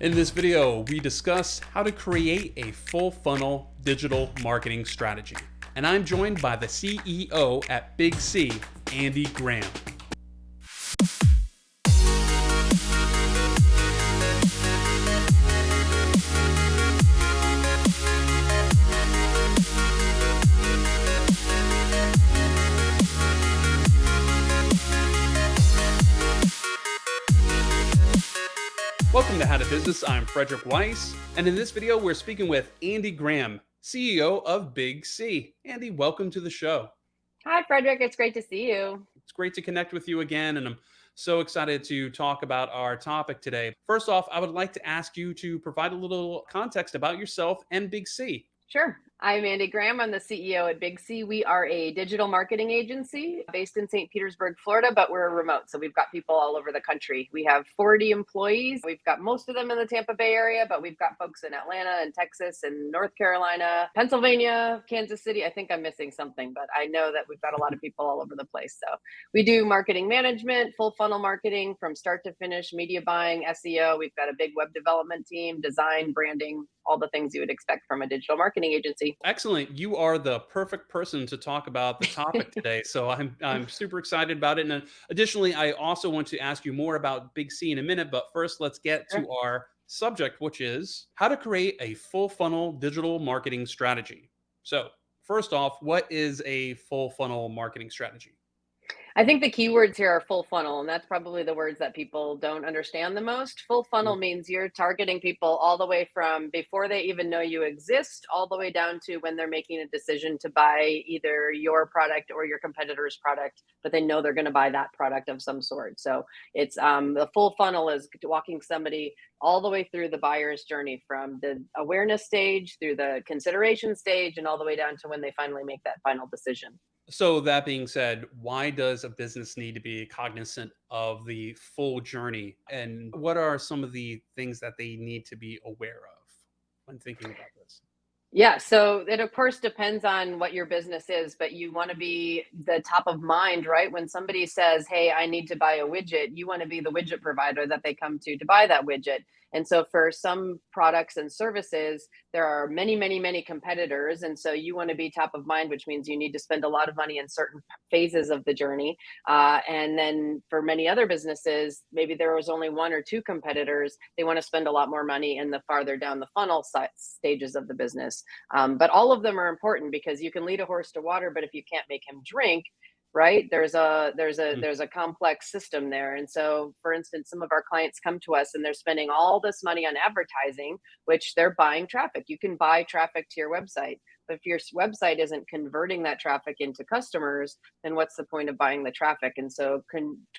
In this video, we discuss how to create a full funnel digital marketing strategy. And I'm joined by the CEO at Big C, Andi Graham. Welcome to How to Business. I'm Frederick Weiss, and in this video, we're speaking with Andi Graham, CEO of Big C. Andi, welcome to the show. Hi, Frederick. It's great to see you. It's great to connect with you again, and I'm so excited to talk about our topic today. First off, I would like to ask you to provide a little context about yourself and Big C. Sure. I'm Andi Graham. I'm the CEO at Big C. We are a digital marketing agency based in St. Petersburg, Florida, but we're remote. So we've got people all over the country. We have 40 employees. We've got most of them in the Tampa Bay area, but we've got folks in Atlanta and Texas and North Carolina, Pennsylvania, Kansas City. I think I'm missing something, but I know that we've got a lot of people all over the place. So we do marketing management, full funnel marketing from start to finish, media buying, SEO. We've got a big web development team, design, branding, all the things you would expect from a digital marketing agency. Excellent. You are the perfect person to talk about the topic today. So I'm super excited about it. And additionally, I also want to ask you more about Big C in a minute. But first, let's get to our subject, which is how to create a full funnel digital marketing strategy. So, first off, what is a full funnel marketing strategy? I think the keywords here are full funnel, and that's probably the words that people don't understand the most. Full funnel means you're targeting people all the way from before they even know you exist, all the way down to when they're making a decision to buy either your product or your competitor's product, but they know they're going to buy that product of some sort. So it's the full funnel is walking somebody all the way through the buyer's journey from the awareness stage through the consideration stage and all the way down to when they finally make that final decision. So that being said, why does a business need to be cognizant of the full journey? And what are some of the things that they need to be aware of when thinking about this? Yeah, so it of course depends on what your business is, but you want to be the top of mind, right? When somebody says, "Hey, I need to buy a widget," you want to be the widget provider that they come to buy that widget. And so for some products and services, there are many, many, many competitors, and so you want to be top of mind, which means you need to spend a lot of money in certain phases of the journey. And then for many other businesses, maybe there was only one or two competitors. They want to spend a lot more money in the farther down the funnel stages of the business. But all of them are important because you can lead a horse to water, but if you can't make him drink, right, there's a complex system there. And so, for instance, some of our clients come to us and they're spending all this money on advertising, which they're buying traffic. You can buy traffic to your website, but if your website isn't converting that traffic into customers, then what's the point of buying the traffic? And so,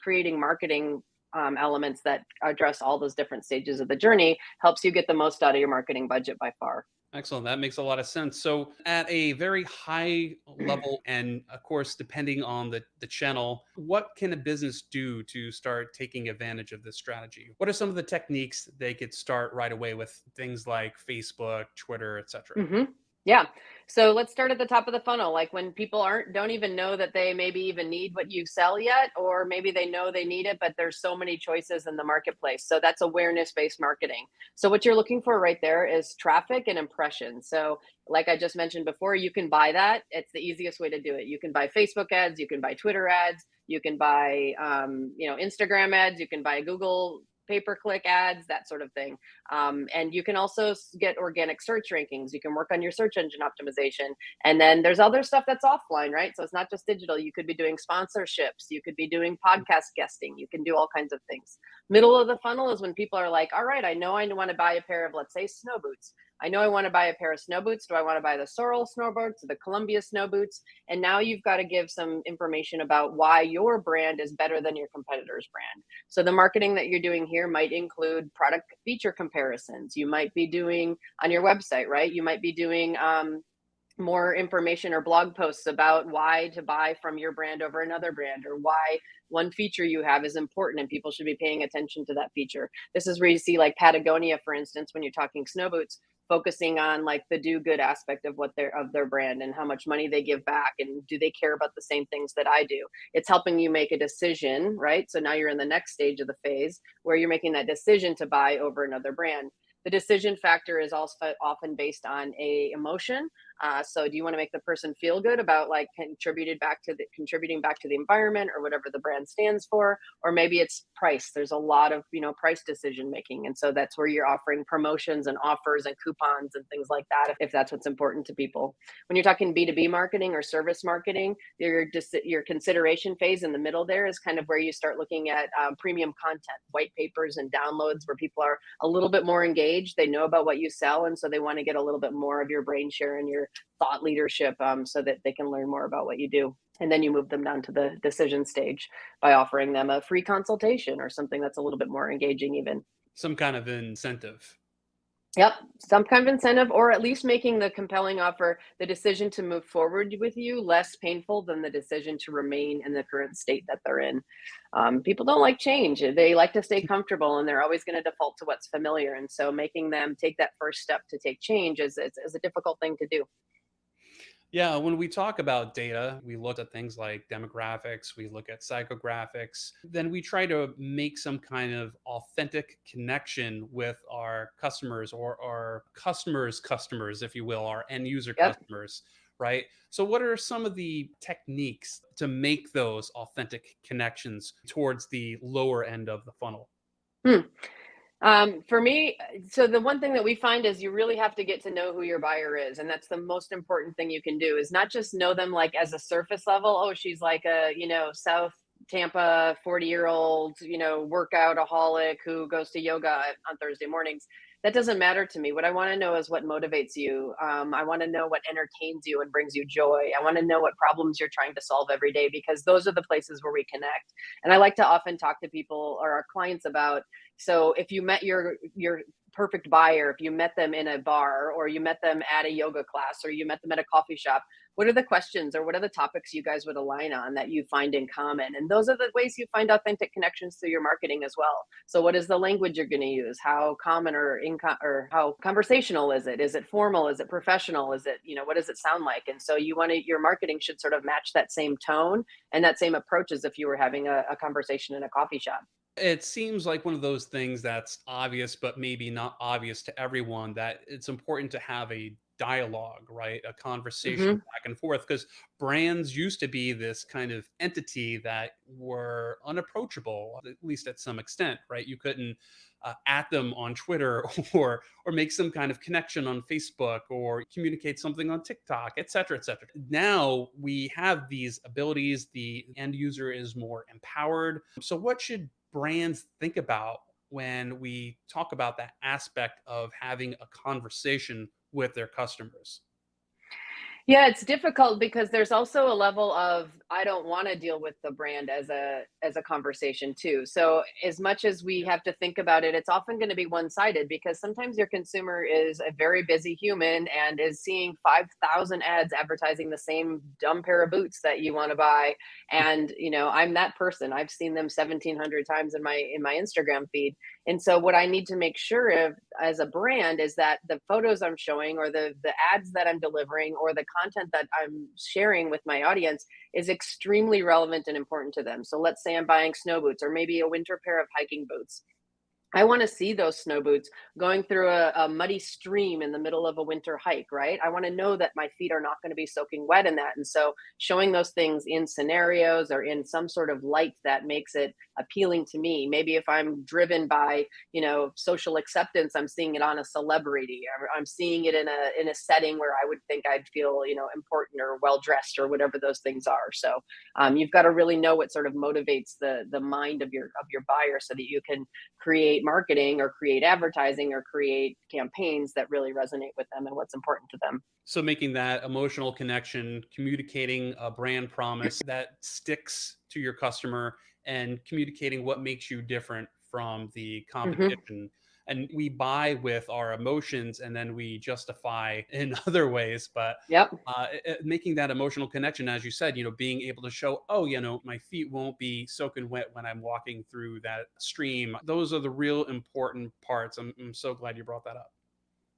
creating marketing elements that address all those different stages of the journey helps you get the most out of your marketing budget by far. Excellent. That makes a lot of sense. So, at a very high level, and of course, depending on the channel, what can a business do to start taking advantage of this strategy? What are some of the techniques they could start right away with things like Facebook, Twitter, etc.? hmm Yeah. So let's start at the top of the funnel. Like when people don't even know that they maybe even need what you sell yet, or maybe they know they need it, but there's so many choices in the marketplace. So that's awareness based marketing. So what you're looking for right there is traffic and impressions. So like I just mentioned before, you can buy that. It's the easiest way to do it. You can buy Facebook ads, you can buy Twitter ads, you can buy, Instagram ads, you can buy Google pay-per-click ads, that sort of thing. And you can also get organic search rankings. You can work on your search engine optimization. And then there's other stuff that's offline, right? So it's not just digital. You could be doing sponsorships. You could be doing podcast guesting. You can do all kinds of things. Middle of the funnel is when people are like, all right, I know I want to buy a pair of, let's say, snow boots. I know I want to buy a pair of snow boots. Do I want to buy the Sorel snow boots or the Columbia snow boots? And now you've got to give some information about why your brand is better than your competitor's brand. So the marketing that you're doing here might include product feature comparisons. You might be doing on your website, right? You might be doing more information or blog posts about why to buy from your brand over another brand, or why one feature you have is important and people should be paying attention to that feature. This is where you see like Patagonia, for instance, when you're talking snow boots. focusing on like the do good aspect of their brand and how much money they give back and do they care about the same things that I do. It's helping you make a decision, right? So now you're in the next stage of the phase where you're making that decision to buy over another brand. The decision factor is also often based on a emotion. So do you want to make the person feel good about like contributing back to the environment or whatever the brand stands for, or maybe it's price. There's a lot of price decision making, and so that's where you're offering promotions and offers and coupons and things like that if that's what's important to people. When you're talking B2B marketing or service marketing, your consideration phase in the middle there is kind of where you start looking at premium content, white papers and downloads where people are a little bit more engaged. They know about what you sell, and so they want to get a little bit more of your brain share and your thought leadership, so that they can learn more about what you do. And then you move them down to the decision stage by offering them a free consultation or something that's a little bit more engaging, even. Some kind of incentive. Yep, some kind of incentive, or at least making the compelling offer, the decision to move forward with you, less painful than the decision to remain in the current state that they're in. People don't like change. They like to stay comfortable and they're always going to default to what's familiar. And so making them take that first step to take change is a difficult thing to do. Yeah, when we talk about data, we look at things like demographics, we look at psychographics, then we try to make some kind of authentic connection with our customers or our customers' customers, if you will, our end user Yep. customers, right? So, what are some of the techniques to make those authentic connections towards the lower end of the funnel? Hmm. For me, so the one thing that we find is you really have to get to know who your buyer is, and that's the most important thing you can do. Is not just know them like as a surface level. Oh, she's like a South Tampa 40-year-old workoutaholic who goes to yoga on Thursday mornings. That doesn't matter to me. What I want to know is what motivates you. I want to know what entertains you and brings you joy. I want to know what problems you're trying to solve every day, because those are the places where we connect. And I like to often talk to people or our clients about, so if you met your perfect buyer, if you met them in a bar or you met them at a yoga class or you met them at a coffee shop, what are the questions or what are the topics you guys would align on that you find in common? And those are the ways you find authentic connections through your marketing as well. So what is the language you're going to use? How common or how conversational is it? Is it formal? Is it professional? Is it, what does it sound like? And so your marketing should sort of match that same tone and that same approach as if you were having a conversation in a coffee shop. It seems like one of those things that's obvious, but maybe not obvious to everyone, that it's important to have a dialogue, right? A conversation Hmm. back and forth, because brands used to be this kind of entity that were unapproachable, at least at some extent, right? You couldn't at them on Twitter or make some kind of connection on Facebook or communicate something on TikTok, et cetera, et cetera. Now we have these abilities. The end user is more empowered. So what should brands think about when we talk about that aspect of having a conversation with their customers? Yeah, it's difficult because there's also a level of I don't want to deal with the brand as a conversation too. So as much as we have to think about it, it's often going to be one-sided because sometimes your consumer is a very busy human and is seeing 5,000 ads advertising the same dumb pair of boots that you want to buy. And I'm that person. I've seen them 1,700 times in my Instagram feed. And so what I need to make sure of as a brand is that the photos I'm showing or the ads that I'm delivering or the content that I'm sharing with my audience is extremely relevant and important to them. So let's say I'm buying snow boots or maybe a winter pair of hiking boots. I want to see those snow boots going through a muddy stream in the middle of a winter hike, right? I want to know that my feet are not going to be soaking wet in that. And so showing those things in scenarios or in some sort of light that makes it appealing to me. Maybe if I'm driven by, social acceptance, I'm seeing it on a celebrity. I'm seeing it in a setting where I would think I'd feel, important or well dressed or whatever those things are. So you've got to really know what sort of motivates the mind of your buyer so that you can create marketing or create advertising or create campaigns that really resonate with them and what's important to them. So making that emotional connection, communicating a brand promise that sticks to your customer, and communicating what makes you different from the Hmm. competition. And we buy with our emotions and then we justify in other ways. But Yep. making that emotional connection, as you said, being able to show, oh, my feet won't be soaking wet when I'm walking through that stream. Those are the real important parts. I'm so glad you brought that up.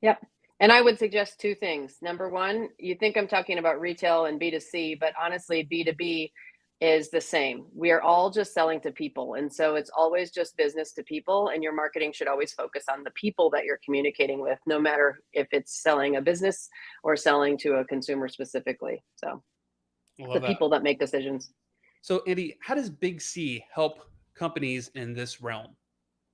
Yep. And I would suggest 2 things. Number 1, you think I'm talking about retail and B2C, but honestly, B2B is the same. We are all just selling to people, and so it's always just business to people, and your marketing should always focus on the people that you're communicating with, no matter if it's selling a business or selling to a consumer specifically. So, I it's the love that. people that make decisions. So, Andy, how does Big C help companies in this realm?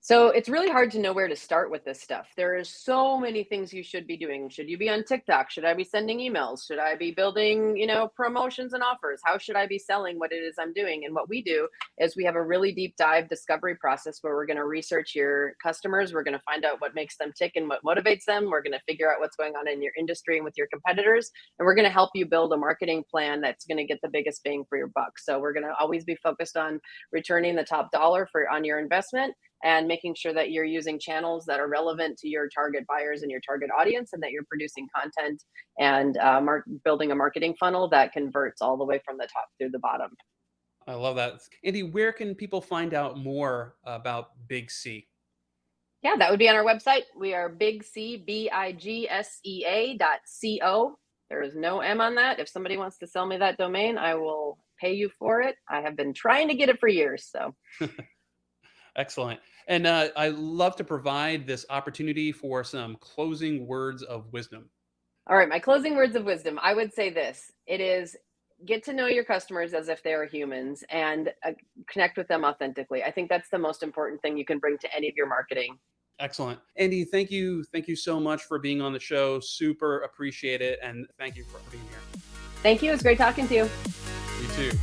So it's really hard to know where to start with this stuff. There is so many things you should be doing. Should you be on TikTok? Should I be sending emails? Should I be building, promotions and offers? How should I be selling what it is I'm doing? And what we do is we have a really deep dive discovery process where we're going to research your customers. We're going to find out what makes them tick and what motivates them. We're going to figure out what's going on in your industry and with your competitors. And we're going to help you build a marketing plan that's going to get the biggest bang for your buck. So we're going to always be focused on returning the top dollar for on your investment and making sure that you're using channels that are relevant to your target buyers and your target audience, and that you're producing content and building a marketing funnel that converts all the way from the top through the bottom. I love that. Andy, where can people find out more about Big C? Yeah, that would be on our website. We are bigcbigsea.co. There is no M on that. If somebody wants to sell me that domain, I will pay you for it. I have been trying to get it for years. So Excellent. And I love to provide this opportunity for some closing words of wisdom. all right, my closing words of wisdom. I would say this: it is get to know your customers as if they are humans and connect with them authentically. I think that's the most important thing you can bring to any of your marketing. Excellent. Andy, thank you. Thank you so much for being on the show. Super appreciate it. And thank you for being here. Thank you. It was great talking to you. You too.